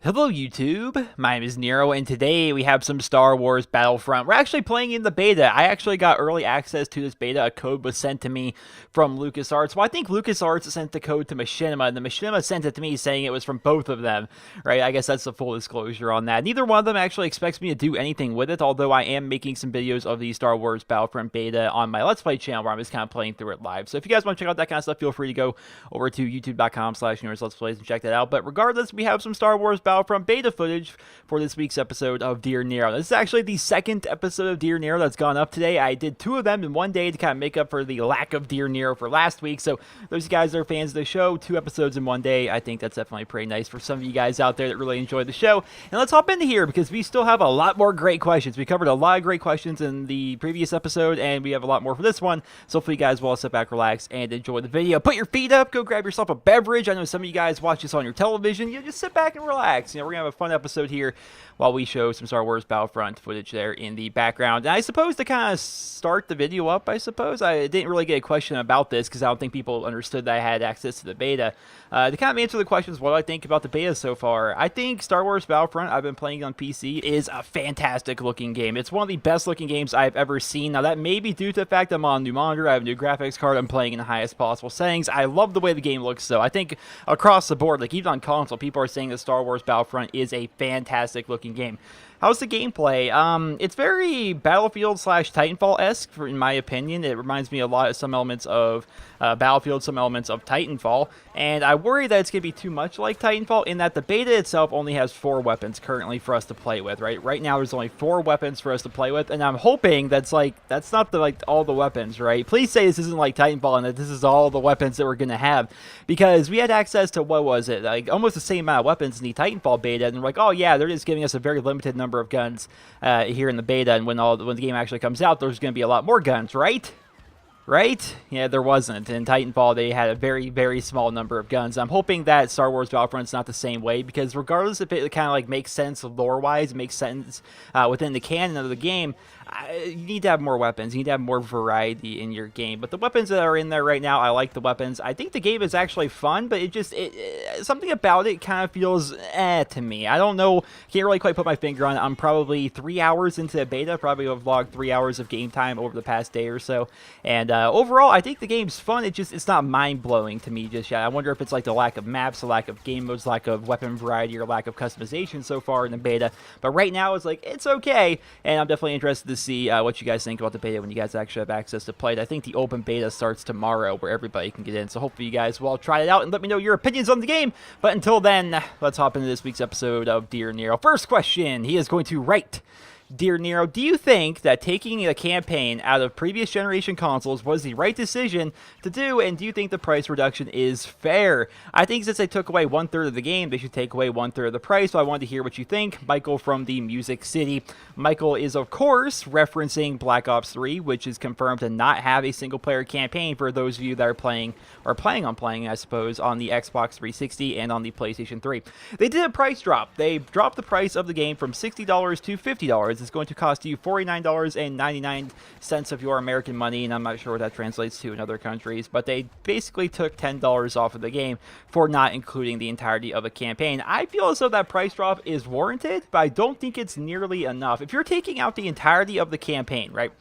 Hello YouTube, my name is Nero, and today we have some Star Wars Battlefront. We're actually playing in the beta. I actually got early access to this beta. A code was sent to me from LucasArts. Well, I think LucasArts sent the code to Machinima, and the Machinima sent it to me saying it was from both of them, right? I guess that's the full disclosure on that. Neither one of them actually expects me to do anything with it, although I am making some videos of the Star Wars Battlefront beta on my Let's Play channel where I'm just kind of playing through it live. So if you guys want to check out that kind of stuff, feel free to go over to youtube.com/NerosLet'sPlays and check that out. But regardless, we have some Star Wars Battlefront beta footage for this week's episode of Dear Nero. This is actually the second episode of Dear Nero that's gone up today. I did two of them in one day to kind of make up for the lack of Dear Nero for last week. So those guys that are fans of the show, 2 episodes in one day, I think that's definitely pretty nice for some of you guys out there that really enjoy the show. And let's hop into here because we still have a lot more great questions. We covered a lot of great questions in the previous episode, and we have a lot more for this one. So hopefully you guys will all sit back, relax, and enjoy the video. Put your feet up, go grab yourself a beverage. I know some of you guys watch this on your television. You just sit back and relax. You know, we're going to have a fun episode here while we show some Star Wars Battlefront footage there in the background. And I suppose to kind of start the video up, I didn't really get a question about this because I don't think people understood that I had access to the beta. To kind of answer the questions, what do I think about the beta so far? I think Star Wars Battlefront, I've been playing on PC, is a fantastic looking game. It's one of the best looking games I've ever seen. Now that may be due to the fact I'm on a new monitor, I have a new graphics card, I'm playing in the highest possible settings. I love the way the game looks, so I think across the board, like even on console, people are saying that Star Wars Battlefront is a fantastic looking game. How's the gameplay? It's very Battlefield/Titanfall-esque, in my opinion. It reminds me a lot of some elements of Battlefield, some elements of Titanfall, and I worry that it's going to be too much like Titanfall in that the beta itself only has 4 weapons currently for us to play with, right? Right now there's only 4 weapons for us to play with, and I'm hoping that's not all the weapons, right? Please say this isn't like Titanfall and that this is all the weapons that we're going to have, because we had access to, what was it, like almost the same amount of weapons in the Titanfall beta, and we're like, oh yeah, they're just giving us a very limited number of guns here in the beta, and when the game actually comes out, there's going to be a lot more guns, right? Right? Yeah, there wasn't. In Titanfall, they had a very, very small number of guns. I'm hoping that Star Wars Battlefront's not the same way, because regardless if it kind of like makes sense lore-wise, it makes sense within the canon of the game, you need to have more weapons. You need to have more variety in your game. But the weapons that are in there right now, I like the weapons. I think the game is actually fun, but something about it kind of feels to me. I don't know. Can't really quite put my finger on it. I'm probably 3 hours into the beta. Probably have vlogged 3 hours of game time over the past day or so. And overall, I think the game's fun. It's not mind-blowing to me just yet. I wonder if it's like the lack of maps, the lack of game modes, lack of weapon variety, or lack of customization so far in the beta. But right now, it's like, it's okay. And I'm definitely interested to see what you guys think about the beta when you guys actually have access to play it. I think the open beta starts tomorrow where everybody can get in. So hopefully you guys will all try it out and let me know your opinions on the game. But until then, let's hop into this week's episode of Dear Nero. First question, he is going to write: Dear Nero, do you think that taking a campaign out of previous generation consoles was the right decision to do, and do you think the price reduction is fair? I think since they took away 1/3 of the game, they should take away 1/3 of the price, so I wanted to hear what you think. Michael from the Music City. Michael is, of course, referencing Black Ops 3, which is confirmed to not have a single-player campaign for those of you that are playing, or planning on playing, I suppose, on the Xbox 360 and on the PlayStation 3. They did a price drop. They dropped the price of the game from $60 to $50. It's going to cost you $49.99 of your American money, and I'm not sure what that translates to in other countries, but they basically took $10 off of the game for not including the entirety of the campaign. I feel as though that price drop is warranted, but I don't think it's nearly enough. If you're taking out the entirety of the campaign, right?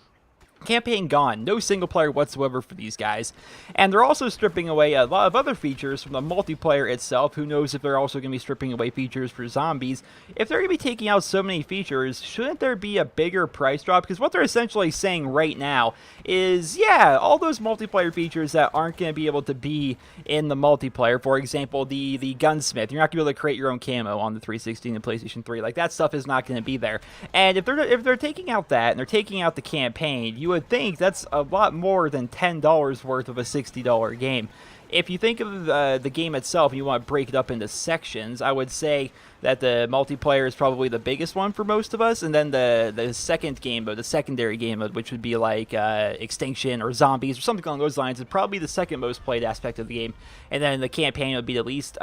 Campaign gone, no single player whatsoever for these guys, and they're also stripping away a lot of other features from the multiplayer itself. Who knows if they're also going to be stripping away features for zombies. If they're going to be taking out so many features, shouldn't there be a bigger price drop? Because what they're essentially saying right now is, yeah, all those multiplayer features that aren't going to be able to be in the multiplayer, for example, the gunsmith, you're not going to be able to create your own camo on the 360 and the PlayStation 3. Like, that stuff is not going to be there. And if they're taking out that, and they're taking out the campaign, you would think that's a lot more than $10 worth of a $60 game. If you think of the game itself and you want to break it up into sections, I would say that the multiplayer is probably the biggest one for most of us, and then the second game mode, the secondary game mode, which would be like Extinction or Zombies or something along those lines, is probably the second most played aspect of the game, and then the campaign would be the least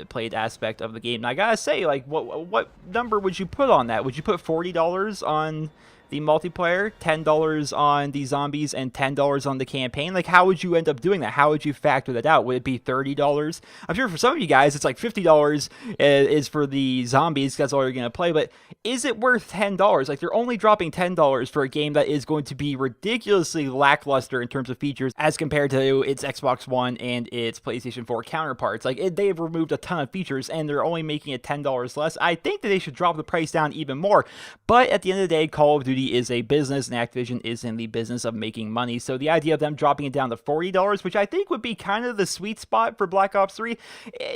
played aspect of the game. And I gotta say, like, what number would you put on that? Would you put $40 on the multiplayer, $10 on the zombies, and $10 on the campaign? Like, how would you end up doing that? How would you factor that out? Would it be $30? I'm sure for some of you guys, it's like $50 is for the zombies. That's all you're going to play. But is it worth $10? Like, they're only dropping $10 for a game that is going to be ridiculously lackluster in terms of features as compared to its Xbox One and its PlayStation 4 counterparts. Like, they've removed a ton of features, and they're only making it $10 less. I think that they should drop the price down even more. But at the end of the day, Call of Duty is a business, and Activision is in the business of making money. So the idea of them dropping it down to $40, which I think would be kind of the sweet spot for Black Ops 3,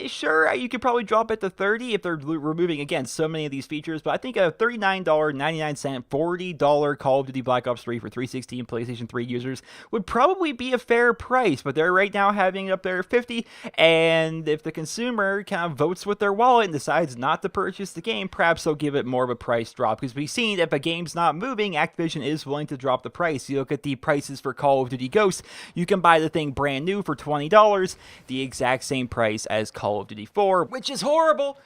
sure, you could probably drop it to $30 if they're removing, again, so many of these features. But I think a $39.99, $40 Call of Duty Black Ops 3 for 360 and PlayStation 3 users would probably be a fair price. But they're right now having it up there at $50, and if the consumer kind of votes with their wallet and decides not to purchase the game, perhaps they'll give it more of a price drop. Because we've seen if a game's not moving, Activision is willing to drop the price. You look at the prices for Call of Duty Ghosts, you can buy the thing brand new for $20, the exact same price as Call of Duty 4, which is horrible.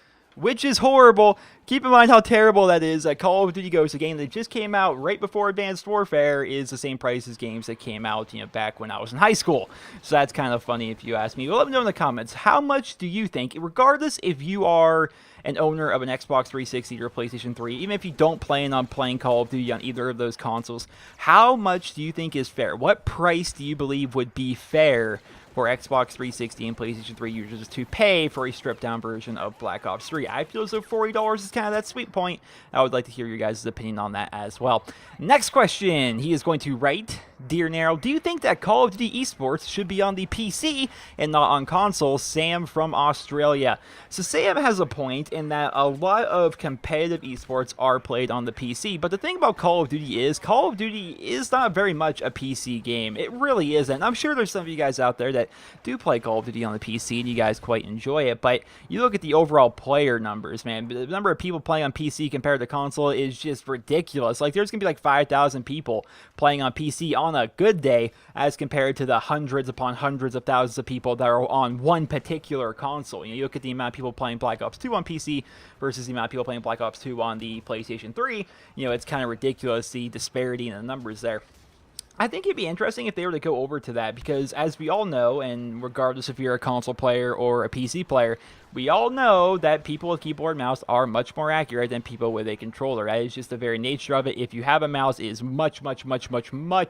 Keep in mind how terrible that is. Call of Duty Ghosts, a game that just came out right before Advanced Warfare, is the same price as games that came out, back when I was in high school. So that's kind of funny if you ask me. Well, let me know in the comments, how much do you think, regardless if you are an owner of an Xbox 360 or PlayStation 3, even if you don't plan on playing Call of Duty on either of those consoles, how much do you think is fair? What price do you believe would be fair for Xbox 360 and PlayStation 3 users to pay for a stripped-down version of Black Ops 3? I feel as though $40 is kind of that sweet point. I would like to hear your guys' opinion on that as well. Next question, he is going to write, Dear Nero, do you think that Call of Duty esports should be on the PC and not on console? Sam from Australia. So Sam has a point in that a lot of competitive esports are played on the PC, but the thing about Call of Duty is not very much a PC game. It really isn't. I'm sure there's some of you guys out there that do play Call of Duty on the PC and you guys quite enjoy it, but you look at the overall player numbers, man, the number of people playing on PC compared to console is just ridiculous. Like, there's gonna be like 5,000 people playing on PC on a good day as compared to the hundreds upon hundreds of thousands of people that are on one particular console. You look at the amount of people playing Black Ops 2 on PC versus the amount of people playing Black Ops 2 on the PlayStation 3. It's kind of ridiculous, the disparity in the numbers there. I think it'd be interesting if they were to go over to that, because as we all know, and regardless if you're a console player or a PC player, we all know that people with keyboard and mouse are much more accurate than people with a controller. That is just the very nature of it. If you have a mouse, it is much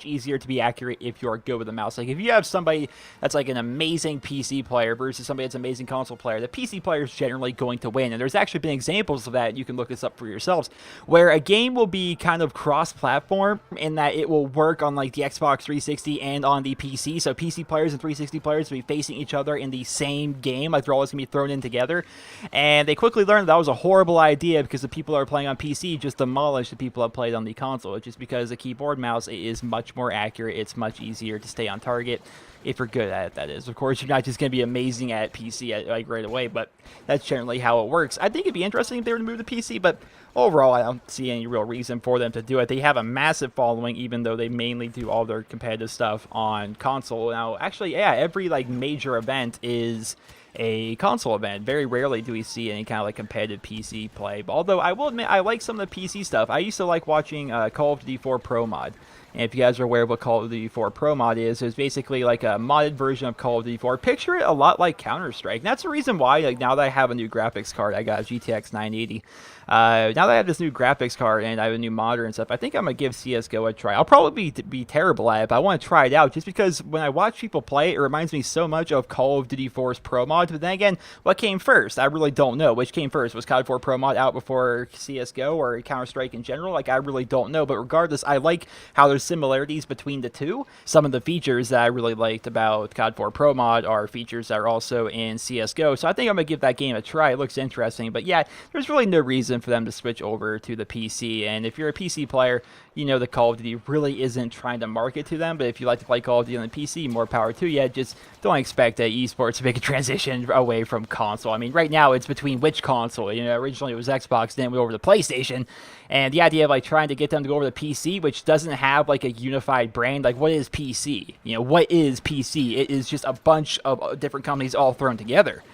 easier to be accurate if you are good with a mouse. Like, if you have somebody that's like an amazing PC player versus somebody that's an amazing console player, the PC player is generally going to win. And there's actually been examples of that. You can look this up for yourselves, where a game will be kind of cross-platform in that it will work on like the Xbox 360 and on the PC. So PC players and 360 players will be facing each other in the same game. Like, they're always going to be thrown in together, and they quickly learned that was a horrible idea because the people that are playing on PC just demolished the people that played on the console. Just because the keyboard mouse is much more accurate, it's much easier to stay on target if you're good at it, that is. Of course, you're not just going to be amazing at PC like right away, but that's generally how it works. I think it'd be interesting if they were to move to PC, but overall, I don't see any real reason for them to do it. They have a massive following, even though they mainly do all their competitive stuff on console. Now, actually, yeah, every like major event is a console event. Very rarely do we see any kind of like competitive PC play. But although I will admit, I like some of the PC stuff. I used to like watching Call of Duty 4 Pro Mod. And if you guys are aware of what Call of Duty 4 Pro Mod is, it's basically like a modded version of Call of Duty 4. Picture it a lot like Counter-Strike. And that's the reason why, like, now that I have a new graphics card, I got a GTX 980. Now that I have this new graphics card and I have a new monitor and stuff, I think I'm going to give CSGO a try. I'll probably be terrible at it, but I want to try it out just because when I watch people play, it reminds me so much of Call of Duty 4's Pro Mod. But then again, what came first? I really don't know. Which came first? Was COD 4 Pro Mod out before CSGO or Counter-Strike in general? Like, I really don't know. But regardless, I like how there's similarities between the two. Some of the features that I really liked about COD 4 Pro Mod are features that are also in CSGO. So I think I'm going to give that game a try. It looks interesting. But yeah, there's really no reason for them to switch over to the PC. And if you're a PC player, you know the Call of Duty really isn't trying to market to them. But if you like to play Call of Duty on the PC, more power to you. Just don't expect esports to make a transition away from console. I mean, right now it's between which console. Originally it was Xbox, then it went over to PlayStation. And the idea of like trying to get them to go over to PC, which doesn't have like a unified brand, like what is PC? What is PC? It is just a bunch of different companies all thrown together.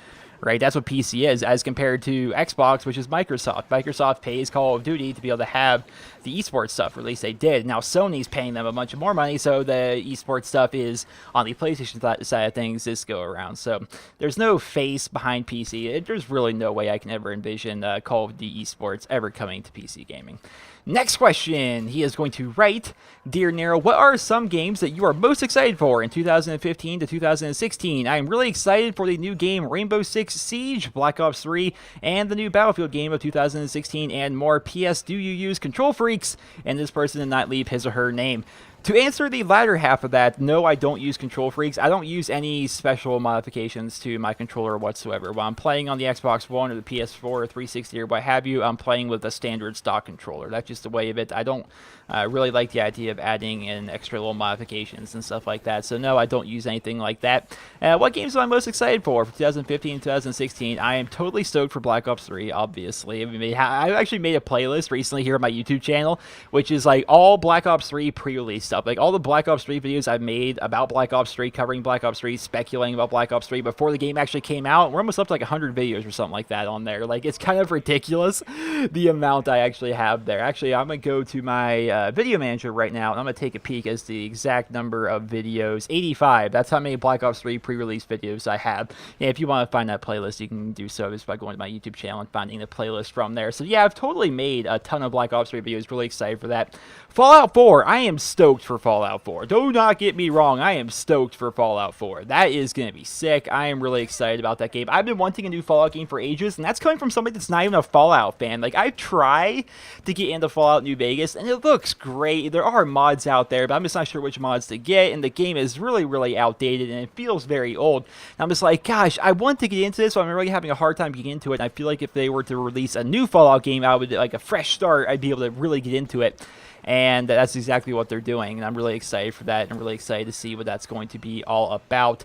Right, that's what PC is, as compared to Xbox, which is Microsoft. Microsoft pays Call of Duty to be able to have the esports stuff, or at least they did. Now Sony's paying them a bunch of more money, so the esports stuff is on the PlayStation side of things this go around. So there's no face behind PC. There's really no way I can ever envision Call of Duty esports ever coming to PC gaming. Next question, he is going to write, Dear Nero, what are some games that you are most excited for in 2015 to 2016? I am really excited for the new game Rainbow Six Siege, Black Ops 3, and the new Battlefield game of 2016 and more. P.S. Do you use control freaks? And this person did not leave his or her name. To answer the latter half of that, no, I don't use control freaks. I don't use any special modifications to my controller whatsoever. While I'm playing on the Xbox One or the PS4 or 360 or what have you, I'm playing with a standard stock controller. That's just the way of it. I don't really like the idea of adding in extra little modifications and stuff like that. So no, I don't use anything like that. What games am I most excited for 2015 2016? I am totally stoked for Black Ops 3, obviously. I actually made a playlist recently here on my YouTube channel, which is like all Black Ops 3 pre-release stuff. Like all the Black Ops 3 videos I've made about Black Ops 3, covering Black Ops 3, speculating about Black Ops 3 before the game actually came out. We're almost up to like 100 videos or something like that on there. Like, it's kind of ridiculous, the amount I actually have there. Actually, I'm going to go to my video manager right now, and I'm going to take a peek as the exact number of videos. 85. That's how many Black Ops 3 pre-release videos I have. And if you want to find that playlist, you can do so just by going to my YouTube channel and finding the playlist from there. So yeah, I've totally made a ton of Black Ops 3 videos. Really excited for that. Fallout 4. I am stoked for Fallout 4. Do not get me wrong. I am stoked for Fallout 4. That is going to be sick. I am really excited about that game. I've been wanting a new Fallout game for ages, and that's coming from somebody that's not even a Fallout fan. Like, I try to get into Fallout New Vegas, and it looks great. There are mods out there, but I'm just not sure which mods to get, and the game is really, really outdated, and it feels very old. And I'm just like, gosh, I want to get into this, but I'm really having a hard time getting into it, and I feel like if they were to release a new Fallout game, I would, like a fresh start, I'd be able to really get into it. And that's exactly what they're doing, and I'm really excited for that, and really excited to see what that's going to be all about.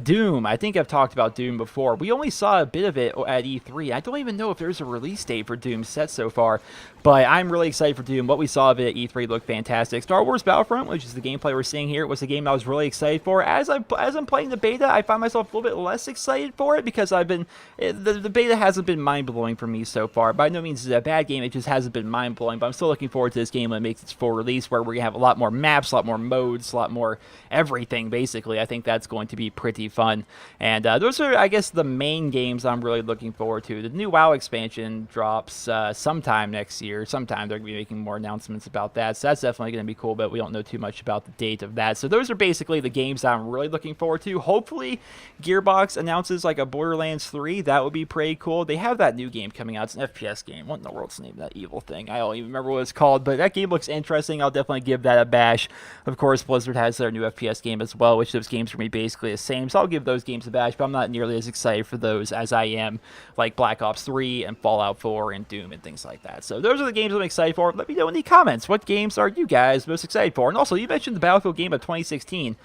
Doom, I think I've talked about Doom before. We only saw a bit of it at E3. I don't even know if there's a release date for Doom set so far, but I'm really excited for Doom. What we saw of it at E3 looked fantastic. Star Wars Battlefront, which is the gameplay we're seeing here, was a game I was really excited for. As I'm playing the beta, I find myself a little bit less excited for it, because the beta hasn't been mind-blowing for me so far. By no means is it a bad game, it just hasn't been mind-blowing, but I'm still looking forward to this game when it makes its full release, where we're going to have a lot more maps, a lot more modes, a lot more everything, basically. I think that's going to be pretty fun. And those are, I guess, the main games I'm really looking forward to. The new WoW expansion drops sometime next year. Sometime they're going to be making more announcements about that, so that's definitely going to be cool, but we don't know too much about the date of that. So those are basically the games that I'm really looking forward to. Hopefully, Gearbox announces like a Borderlands 3. That would be pretty cool. They have that new game coming out. It's an FPS game. What in the world's the name of that evil thing? I don't even remember what it's called, but that game looks interesting. I'll definitely give that a bash. Of course, Blizzard has their new FPS game as well, which those games are going to be basically the same, so I'll give those games a bash, but I'm not nearly as excited for those as I am like Black Ops 3 and Fallout 4 and Doom and things like that. So those are the games I'm excited for. Let me know in the comments, what games are you guys most excited for? And also, you mentioned the Battlefield game of 2016.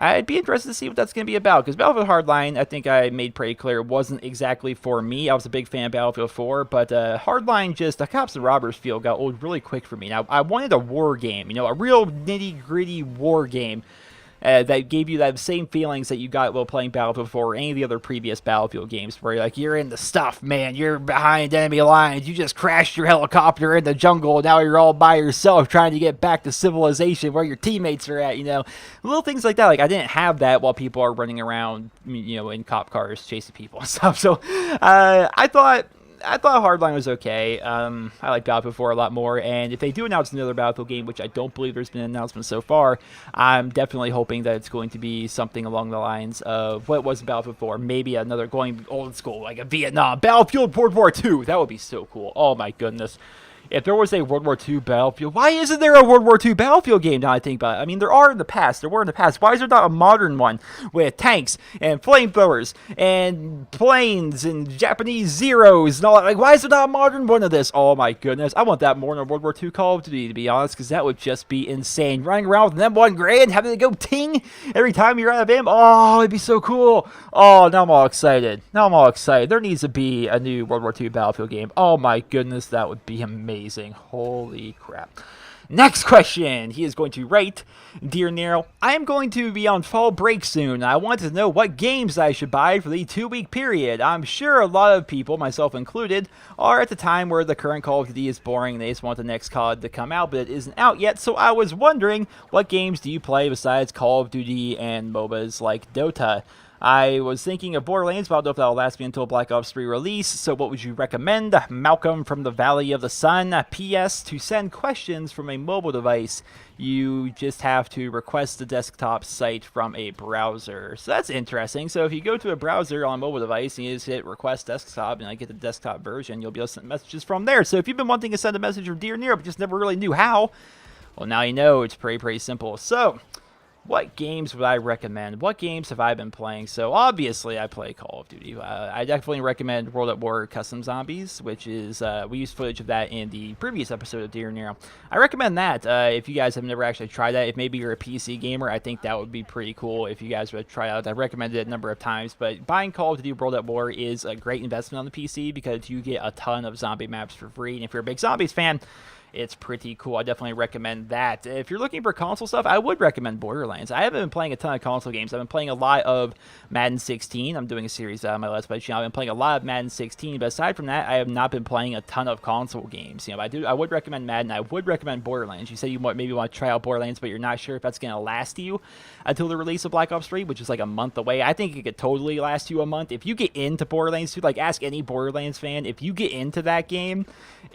I'd be interested to see what that's going to be about, because Battlefield Hardline, I think I made pretty clear, wasn't exactly for me. I was a big fan of Battlefield 4, but Hardline, just the Cops and Robbers feel got old really quick for me. Now, I wanted a war game, a real nitty-gritty war game that gave you that same feelings that you got while playing Battlefield 4 or any of the other previous Battlefield games, where you're in the stuff, man, you're behind enemy lines, you just crashed your helicopter in the jungle, and now you're all by yourself trying to get back to civilization where your teammates are at, little things like that. Like, I didn't have that while people are running around, in cop cars chasing people and stuff. So I thought Hardline was okay. I like Battlefield 4 a lot more, and if they do announce another Battlefield game, which I don't believe there's been an announcement so far, I'm definitely hoping that it's going to be something along the lines of what was Battlefield 4, maybe another going old school, like a Vietnam, Battlefield World War II. That would be so cool. Oh my goodness. If there was a World War II Battlefield, why isn't there a World War II Battlefield game now I think about it? I mean, there were in the past. Why is there not a modern one with tanks and flamethrowers and planes and Japanese Zeros and all that? Like, why is there not a modern one of this? Oh my goodness. I want that more than a World War II Call of Duty, to be honest, because that would just be insane. Running around with an M1 Garand, having to go ting every time you're out of ammo. Oh, it'd be so cool. Oh, now I'm all excited. There needs to be a new World War II Battlefield game. Oh my goodness, that would be amazing. Holy crap. Next question. He is going to write, Dear Nero, I am going to be on fall break soon. I want to know what games I should buy for the 2-week period. I'm sure a lot of people, myself included, are at the time where the current Call of Duty is boring and they just want the next COD to come out, but it isn't out yet. So I was wondering, what games do you play besides Call of Duty and MOBAs like Dota? I was thinking of Borderlands, but I don't know if that'll last me until Black Ops 3 release, so what would you recommend? Malcolm from the Valley of the Sun. P.S. To send questions from a mobile device, you just have to request the desktop site from a browser. So that's interesting. So if you go to a browser on a mobile device and you just hit request desktop and I get the desktop version, you'll be able to send messages from there. So if you've been wanting to send a message from Dear Nero but just never really knew how, well, now you know. It's pretty simple. So what games would I recommend? What games have I been playing? So obviously I play Call of Duty. I definitely recommend World at War Custom Zombies, which is, we used footage of that in the previous episode of Dear Nero. I recommend that if you guys have never actually tried that. If maybe you're a PC gamer, I think that would be pretty cool if you guys would try it out. I've recommended it a number of times, but buying Call of Duty World at War is a great investment on the PC because you get a ton of zombie maps for free, and if you're a big Zombies fan, it's pretty cool. I definitely recommend that. If you're looking for console stuff, I would recommend Borderlands. I haven't been playing a ton of console games. I've been playing a lot of Madden 16. I'm doing a series on my Let's Play channel. I've been playing a lot of Madden 16, but aside from that, I have not been playing a ton of console games. You know, I would recommend Madden. I would recommend Borderlands. You said you maybe want to try out Borderlands, but you're not sure if that's going to last you until the release of Black Ops 3, which is like a month away. I think it could totally last you a month. If you get into Borderlands 2, like ask any Borderlands fan, if you get into that game,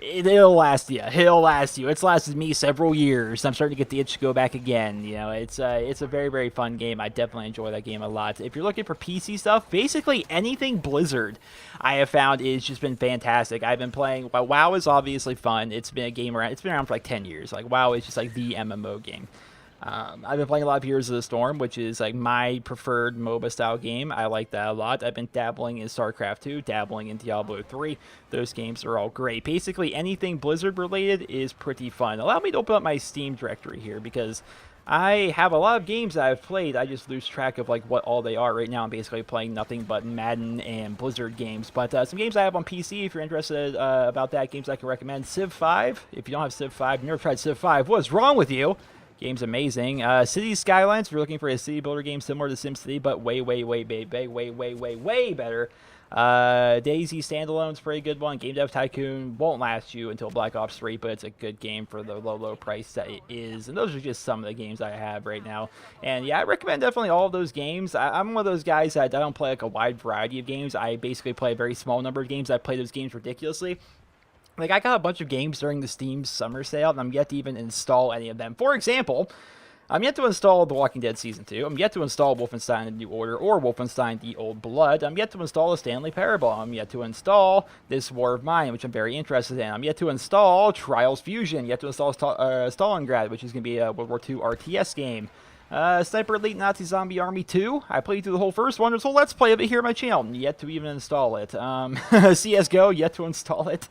it'll last you. It'll last you. It's lasted me several years. I'm starting to get the itch to go back again. You know, it's a very fun game. I definitely enjoy that game a lot. If you're looking for PC stuff, basically anything Blizzard I have found is just been fantastic. I've been playing, WoW is obviously fun. It's been a game around. It's been around for like 10 years. Like WoW is just like the MMO game. I've been playing a lot of Heroes of the Storm, which is like my preferred MOBA style game. I like that a lot. I've been dabbling in StarCraft 2, dabbling in Diablo 3. Those games are all great. Basically, anything Blizzard related is pretty fun. Allow me to open up my Steam directory here because I have a lot of games that I've played. I just lose track of like what all they are. Right now I'm basically playing nothing but Madden and Blizzard games. But some games I have on PC, if you're interested about that, games I can recommend. Civ 5. If you don't have Civ 5, you never tried Civ 5, what's wrong with you? Game's amazing. Cities Skylines, if you're looking for a city builder game similar to SimCity, but way better. Daisy Standalone's a pretty good one. Game Dev Tycoon won't last you until Black Ops 3, but it's a good game for the low price that it is. And those are just some of the games I have right now. And yeah, I recommend definitely all of those games. I'm one of those guys that I don't play like a wide variety of games. I basically play a very small number of games. I play those games ridiculously. Like, I got a bunch of games during the Steam summer sale, and I'm yet to even install any of them. For example, I'm yet to install The Walking Dead Season 2. I'm yet to install Wolfenstein The New Order or Wolfenstein The Old Blood. I'm yet to install The Stanley Parable. I'm yet to install This War of Mine, which I'm very interested in. I'm yet to install Trials Fusion. Yet to install Stalingrad, which is going to be a World War II RTS game. Sniper Elite Nazi Zombie Army 2. I played through the whole first one. There's a whole Let's Play of it here on my channel. Yet to even install it. CSGO, yet to install it.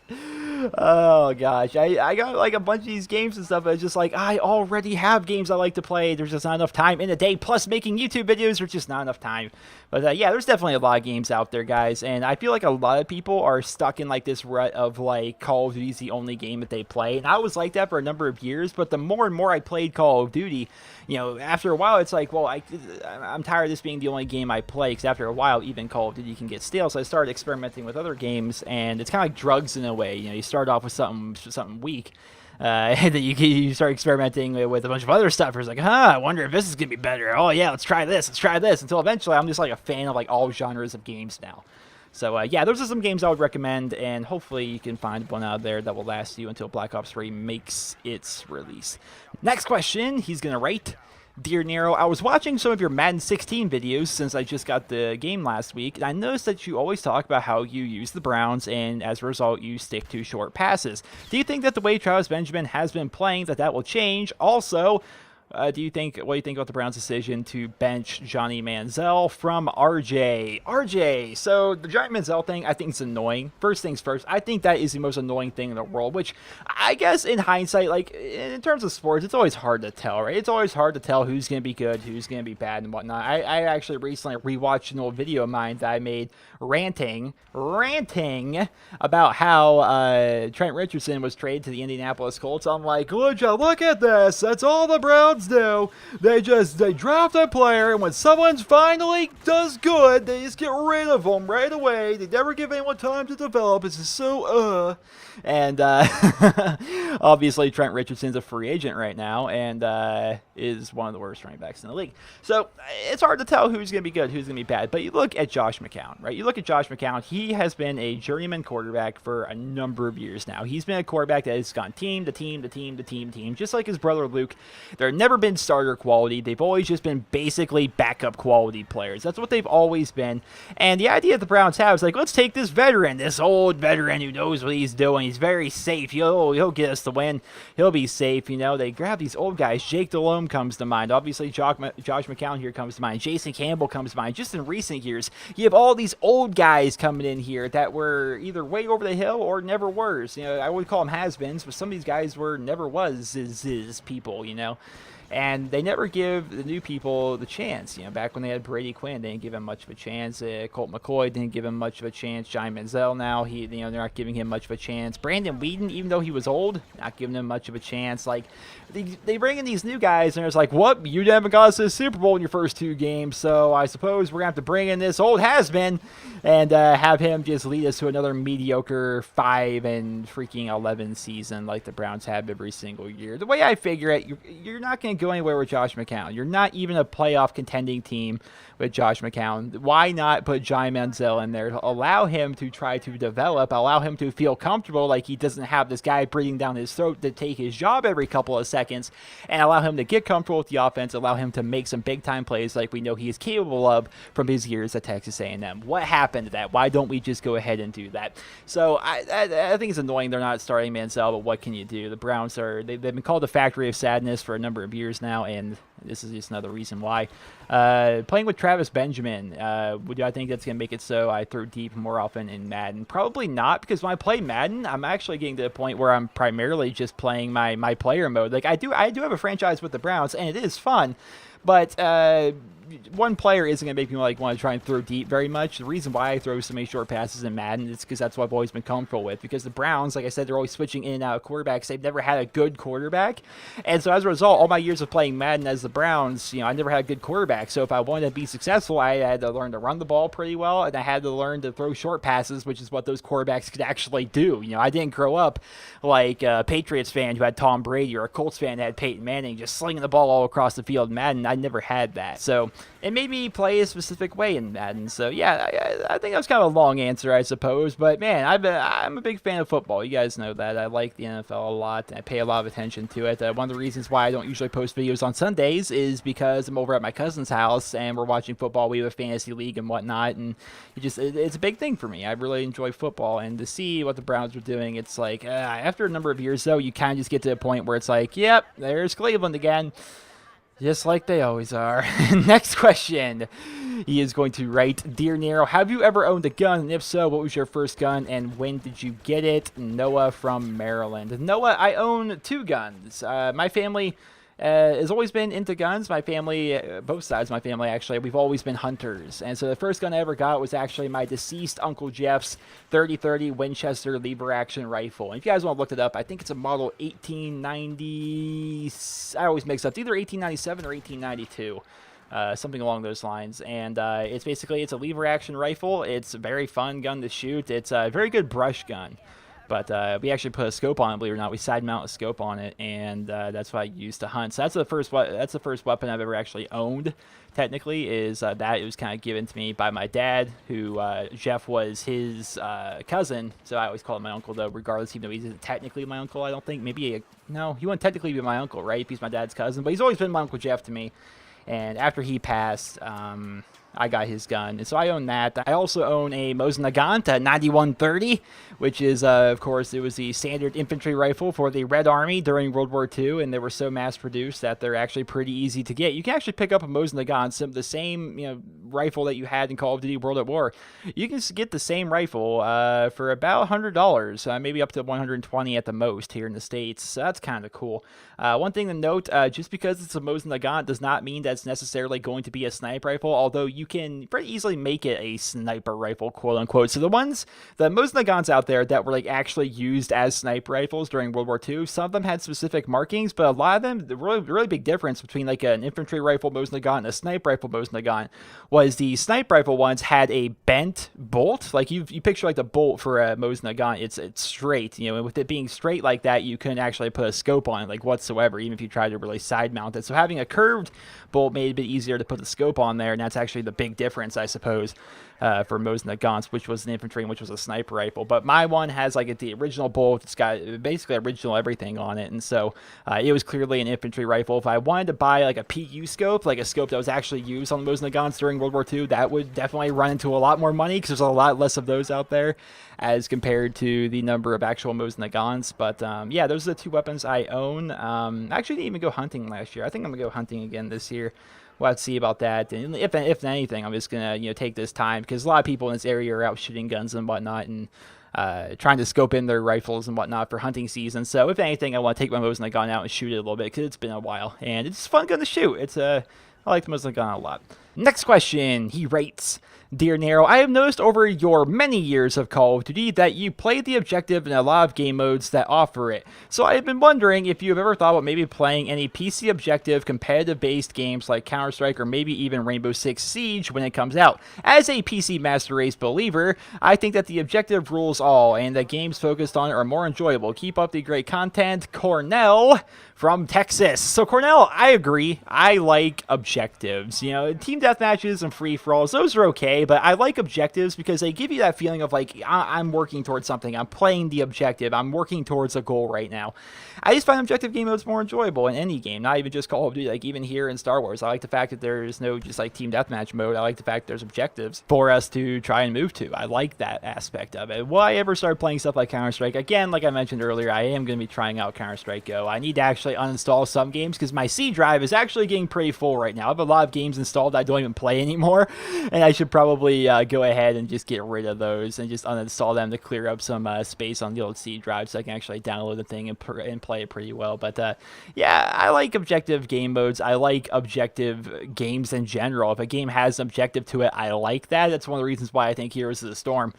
Oh gosh, I got like a bunch of these games and stuff. It's just like I already have games I like to play. There's just not enough time in a day. Plus, making YouTube videos, there's just not enough time. But yeah, there's definitely a lot of games out there, guys. And I feel like a lot of people are stuck in like this rut of like Call of Duty's the only game that they play. And I was like that for a number of years. But the more and more I played Call of Duty, you know, after a while, it's like, well, I'm tired of this being the only game I play. Because after a while, even Call of Duty can get stale. So I started experimenting with other games, and it's kind of like drugs in a way. You know, you start off with something weak, and then you start experimenting with a bunch of other stuff. It's like, I wonder if this is gonna be better. Oh yeah, let's try this. Until eventually, I'm just like a fan of like all genres of games now. So yeah, those are some games I would recommend, and hopefully you can find one out there that will last you until Black Ops 3 makes its release. Next question, he's gonna write, Dear Nero, I was watching some of your Madden 16 videos since I just got the game last week, and I noticed that you always talk about how you use the Browns, and as a result, you stick to short passes. Do you think that the way Travis Benjamin has been playing, that will change? Also, What do you think about the Browns' decision to bench Johnny Manziel from RJ? RJ. So the Johnny Manziel thing, I think it's annoying. First things first, I think that is the most annoying thing in the world. Which I guess in hindsight, like in terms of sports, it's always hard to tell, right? It's always hard to tell who's gonna be good, who's gonna be bad, and whatnot. I actually recently rewatched an old video of mine that I made ranting about how Trent Richardson was traded to the Indianapolis Colts. I'm like, look at this. That's all the Browns do. They draft a player, and when someone finally does good, they just get rid of them right away. They never give anyone time to develop. It's just so And obviously Trent Richardson's a free agent right now, and is one of the worst running backs in the league. So it's hard to tell who's going to be good, who's going to be bad. But you look at Josh McCown, right? You look at Josh McCown. He has been a journeyman quarterback for a number of years now. He's been a quarterback that has gone team to team to team to team to team, just like his brother Luke. There have never been starter quality. They've always just been basically backup quality players. That's what they've always been. And the idea the Browns have is like, let's take this veteran, this old veteran who knows what he's doing. He's very safe. He'll get us the win. He'll be safe. You know, they grab these old guys. Jake Delhomme comes to mind. Obviously, Josh McCown here comes to mind. Jason Campbell comes to mind. Just in recent years, you have all these old guys coming in here that were either way over the hill or never were. You know, I would call them has-beens, but some of these guys were never was people, you know. And they never give the new people the chance. You know, back when they had Brady Quinn, they didn't give him much of a chance. Colt McCoy didn't give him much of a chance. Johnny Manziel now, they're not giving him much of a chance. Brandon Weeden, even though he was old, not giving him much of a chance. Like, they bring in these new guys, and it's like, what? You haven't got us to the Super Bowl in your first 2 games, so I suppose we're going to have to bring in this old has-been and have him just lead us to another mediocre 5-11 season like the Browns have every single year. The way I figure it, you're not going to go anywhere with Josh McCown. You're not even a playoff contending team with Josh McCown. Why not put Johnny Manziel in there to allow him to try to develop, allow him to feel comfortable like he doesn't have this guy breathing down his throat to take his job every couple of seconds, and allow him to get comfortable with the offense, allow him to make some big-time plays like we know he is capable of from his years at Texas A&M. What happened to that? Why don't we just go ahead and do that? So I think it's annoying they're not starting Manziel, but what can you do? The Browns they've been called the factory of sadness for a number of years now, and this is just another reason why. Playing with Travis Benjamin, do I think that's going to make it so I throw deep more often in Madden? Probably not, because when I play Madden, I'm actually getting to the point where I'm primarily just playing my player mode. Like, I do have a franchise with the Browns, and it is fun, but one player isn't going to make me want to try and throw deep very much. The reason why I throw so many short passes in Madden is because that's what I've always been comfortable with. Because the Browns, like I said, they're always switching in and out of quarterbacks. They've never had a good quarterback. And so as a result, all my years of playing Madden as the Browns, I never had a good quarterback. So if I wanted to be successful, I had to learn to run the ball pretty well, and I had to learn to throw short passes, which is what those quarterbacks could actually do. I didn't grow up like a Patriots fan who had Tom Brady or a Colts fan that had Peyton Manning just slinging the ball all across the field in Madden. I never had that. So it made me play a specific way in Madden. So yeah, I think that was kind of a long answer, I suppose. But man, I'm a big fan of football. You guys know that. I like the NFL a lot. I pay a lot of attention to it. One of the reasons why I don't usually post videos on Sundays is because I'm over at my cousin's house and we're watching football. We have a fantasy league and whatnot, and it's a big thing for me. I really enjoy football, and to see what the Browns are doing, it's like after a number of years though, you kind of just get to a point where it's like, yep, there's Cleveland again. Just like they always are. Next question. He is going to write, Dear Nero, have you ever owned a gun? And if so, what was your first gun and when did you get it? Noah from Maryland. Noah, I own 2 guns. My family has always been into guns. My family, both sides of my family actually, we've always been hunters. And so the first gun I ever got was actually my deceased Uncle Jeff's 30-30 Winchester lever action rifle. And if you guys want to look it up, I think it's a model 1890, I always mix up, it's either 1897 or 1892. Something along those lines. And it's a lever action rifle. It's a very fun gun to shoot. It's a very good brush gun. But we actually put a scope on it, believe it or not. We side mount a scope on it, and that's what I used to hunt. So that's the first weapon I've ever actually owned. Technically, is that it was kind of given to me by my dad, who Jeff was his cousin. So I always call him my uncle, though, regardless, even though he isn't technically my uncle. I don't think no, he wouldn't technically be my uncle, right? He's my dad's cousin, but he's always been my Uncle Jeff to me. And after he passed, I got his gun. And so I own that. I also own a Mosin Nagant 9130, which is, of course, it was the standard infantry rifle for the Red Army during World War II, and they were so mass-produced that they're actually pretty easy to get. You can actually pick up a Mosin Nagant, the same rifle that you had in Call of Duty World at War. You can get the same rifle for about $100, maybe up to $120 at the most here in the States. So that's kind of cool. One thing to note, just because it's a Mosin Nagant does not mean that it's necessarily going to be a sniper rifle, although you can pretty easily make it a sniper rifle, quote unquote. So the Mosin Nagants out there that were like actually used as sniper rifles during World War II, some of them had specific markings, but a lot of them, the really big difference between like an infantry rifle Mosin Nagant and a sniper rifle Mosin Nagant was the sniper rifle ones had a bent bolt. Like you picture like the bolt for a Mosin Nagant, it's straight, and with it being straight like that, you couldn't actually put a scope on it like whatsoever, even if you tried to really side mount it. So having a curved bolt made it a bit easier to put the scope on there, and that's actually the big difference, I suppose, for Mosin Nagants, which was an infantry and which was a sniper rifle. But my one has like the original bolt. It's got basically original everything on it, and so it was clearly an infantry rifle. If I wanted to buy like a PU scope, like a scope that was actually used on the Mosin Nagants during World War II, that would definitely run into a lot more money because there's a lot less of those out there as compared to the number of actual Mosin Nagants. But yeah, those are the two weapons I own. I actually didn't even go hunting last year. I think I'm gonna go hunting again this year. We'll have to see about that. And if anything, I'm just gonna take this time because a lot of people in this area are out shooting guns and whatnot and trying to scope in their rifles and whatnot for hunting season. So if anything, I want to take my Mosin Nagant out and shoot it a little bit because it's been a while and it's a fun gun to shoot. I like the Mosin Nagant a lot. Next question, he writes, Dear Nero, I have noticed over your many years of Call of Duty that you play the objective in a lot of game modes that offer it. So I have been wondering if you have ever thought about maybe playing any PC objective competitive-based games like Counter-Strike or maybe even Rainbow Six Siege when it comes out. As a PC Master Race believer, I think that the objective rules all and that games focused on it are more enjoyable. Keep up the great content. Cornell from Texas. So Cornell, I agree. I like objectives. Team deathmatches and free-for-alls, those are okay, but I like objectives because they give you that feeling of like, I'm working towards something. I'm playing the objective. I'm working towards a goal right now. I just find objective game modes more enjoyable in any game, not even just Call of Duty, like even here in Star Wars. I like the fact that there's no just like team deathmatch mode. I like the fact there's objectives for us to try and move to. I like that aspect of it. Will I ever start playing stuff like Counter-Strike? Again, like I mentioned earlier, I am going to be trying out Counter-Strike Go. I need to actually uninstall some games because my C drive is actually getting pretty full right now. I have a lot of games installed I don't even play anymore, and I should probably go ahead and just get rid of those and just uninstall them to clear up some space on the old C drive so I can actually download the thing and play it pretty well. But yeah, I like objective game modes. I like objective games in general. If a game has an objective to it, I like that. That's one of the reasons why I think Heroes of the Storm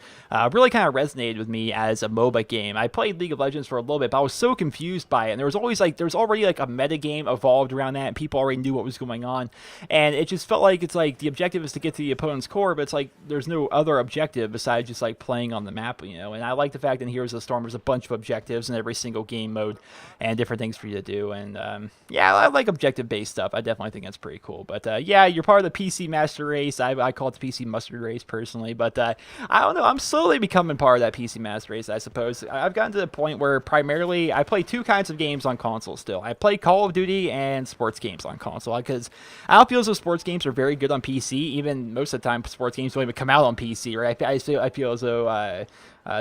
really kind of resonated with me as a MOBA game. I played League of Legends for a little bit, but I was so confused by it. And there was already like a meta game evolved around that, and people already knew what was going on. And it just felt like it's like the objective is to get to the opponent's core, but it's like there's no other objective besides just like playing on the map, And I like the fact that in Heroes of the Storm there's a bunch of objectives in every single game mode and different things for you to do. And yeah, I like objective-based stuff. I definitely think that's pretty cool. But yeah, you're part of the PC Master Race. I call it the PC Mustard Race personally. But I don't know. I'm slowly becoming part of that PC Master Race, I suppose. I've gotten to the point where primarily I play two kinds of games on console still. I play Call of Duty and sports games on console because I don't feel as though sports games are very good on PC. Even most of the time, sports games don't even come out on PC, right? I feel as though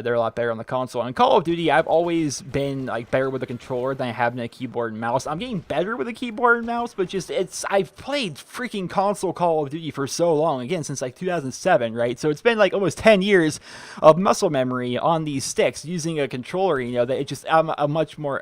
they're a lot better on the console. And Call of Duty, I've always been like better with a controller than I have in a keyboard and mouse. I'm getting better with a keyboard and mouse, but I've played freaking console Call of Duty for so long, again, since like 2007, right? So it's been like almost 10 years of muscle memory on these sticks using a controller, that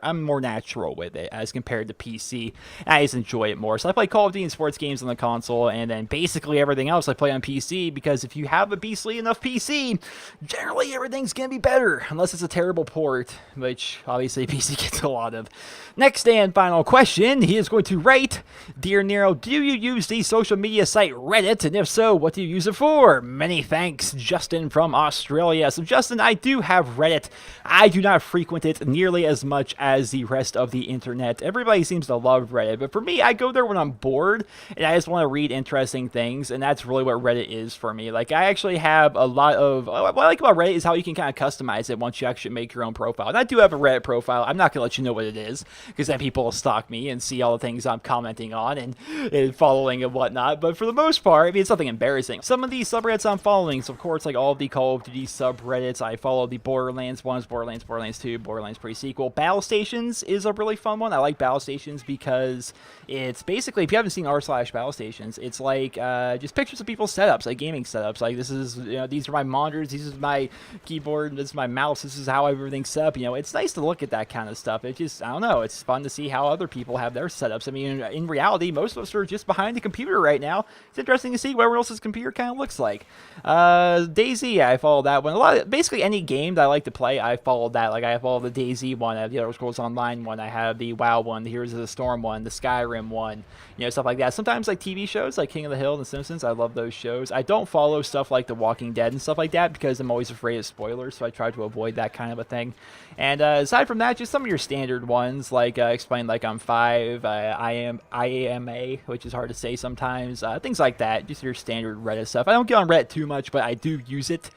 I'm more natural with it as compared to PC. And I just enjoy it more. So I play Call of Duty and sports games on the console, and then basically everything else I play on PC, because if you have a beastly enough PC, generally everything's gonna be better, unless it's a terrible port, which obviously PC gets a lot of. Next and final question, he is going to write, Dear Nero, do you use the social media site Reddit, and if so, what do you use it for? Many thanks, Justin from Australia. So Justin, I do have Reddit. I do not frequent it nearly as much as the rest of the internet. Everybody seems to love Reddit, but for me, I go there when I'm bored and I just want to read interesting things, and that's really what Reddit is for me. Like, I actually have a lot of, what I like about Reddit is how you can kind kind of customize it once you actually make your own profile. And I do have a Reddit profile. I'm not going to let you know what it is, because then people will stalk me and see all the things I'm commenting on and following and whatnot. But for the most part, I mean, it's nothing embarrassing. Some of these subreddits I'm following, so of course, like all of the Call of Duty subreddits, I follow the Borderlands ones, Borderlands 2, Borderlands pre-sequel. Battle Stations is a really fun one. I like Battle Stations because it's basically, if you haven't seen r/Battle Stations, it's like just pictures of people's setups, like gaming setups. Like, this is, you know, these are my monitors, this is my keyboard, this is my mouse, this is how everything's set up. You know, it's nice to look at that kind of stuff. It just, I don't know, it's fun to see how other people have their setups. I mean, in reality, most of us are just behind the computer right now. It's interesting to see what everyone else's computer kind of looks like. DayZ, I follow that one. Basically any game that I like to play, I follow that. Like, I have all the DayZ one, I have the Elder Scrolls Online one, I have the WoW one, the Heroes of the Storm one, the Skyrim one, you know, stuff like that. Sometimes like TV shows like King of the Hill and The Simpsons, I love those shows. I don't follow stuff like The Walking Dead and stuff like that because I'm always afraid of spoilers, so I try to avoid that kind of a thing. And aside from that, just some of your standard ones, like Explain Like I'm 5, IAMA, which is hard to say sometimes, things like that, just your standard Reddit stuff. I don't get on Reddit too much, but I do use it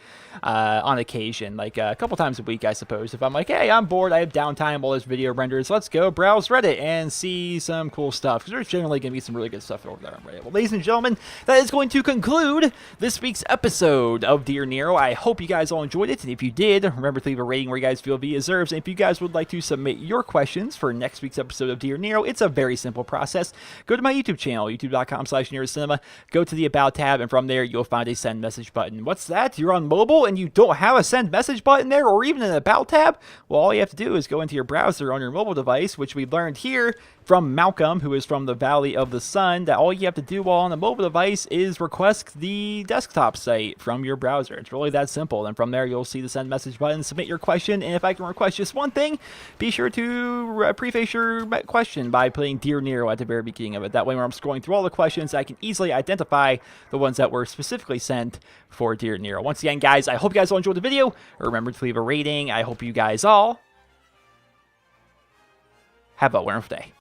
on occasion, like a couple times a week, I suppose. If I'm like, hey, I'm bored, I have downtime, all this video renders, let's go browse Reddit and see some cool stuff, because there's generally going to be some really good stuff over there on Reddit. Well, ladies and gentlemen, that is going to conclude this week's episode of Dear Nero. I hope you guys all enjoyed it, and if you did, remember to leave a rating where you guys feel it deserves. And if you guys would like to submit your questions for next week's episode of Dear Nero, it's a very simple process. Go to my YouTube channel, youtube.com/NerosCinema, go to the About tab, and from there you'll find a send message button. What's that? You're on mobile and you don't have a send message button there, or even an About tab? Well, all you have to do is go into your browser on your mobile device, which we learned here from Malcolm, who is from the Valley of the Sun, that all you have to do while on the mobile device is request the desktop site from your browser. It's really that simple. And from there, you'll see the send message button, submit your question, and if I can request just one thing, be sure to preface your question by putting Dear Nero at the very beginning of it. That way, when I'm scrolling through all the questions, I can easily identify the ones that were specifically sent for Dear Nero. Once again, guys, I hope you guys all enjoyed the video. Remember to leave a rating. I hope you guys all have a wonderful day.